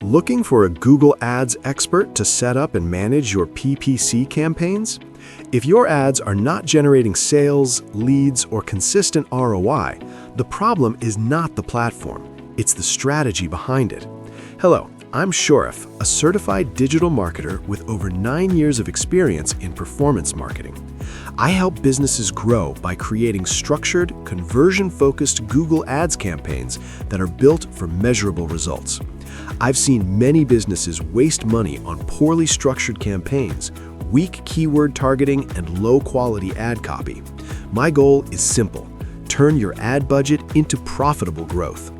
Looking for a Google Ads expert to set up and manage your PPC campaigns? If your ads are not generating sales, leads, or consistent ROI, the problem is not the platform, it's the strategy behind it. Hello, I'm Shoref, a certified digital marketer with over 9 years of experience in performance marketing. I help businesses grow by creating structured, conversion-focused Google Ads campaigns that are built for measurable results. I've seen many businesses waste money on poorly structured campaigns, weak keyword targeting, and low-quality ad copy. My goal is simple: turn your ad budget into profitable growth.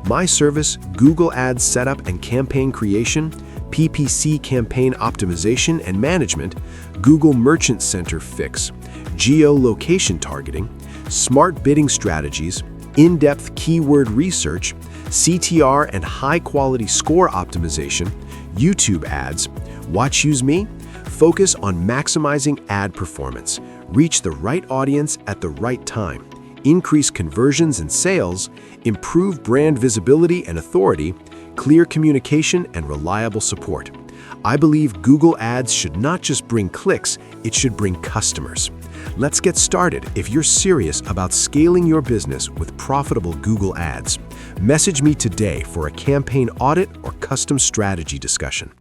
My service, Google Ads Setup and Campaign Creation, PPC Campaign Optimization and Management, Google Merchant Center Fix, Geolocation Targeting, Smart Bidding Strategies, in-depth keyword research, CTR and high-quality score optimization, YouTube ads. Watch Use Me? Focus on maximizing ad performance, reach the right audience at the right time, increase conversions and sales, improve brand visibility and authority, clear communication, and reliable support. I believe Google Ads should not just bring clicks, it should bring customers. Let's get started if you're serious about scaling your business with profitable Google Ads. Message me today for a campaign audit or custom strategy discussion.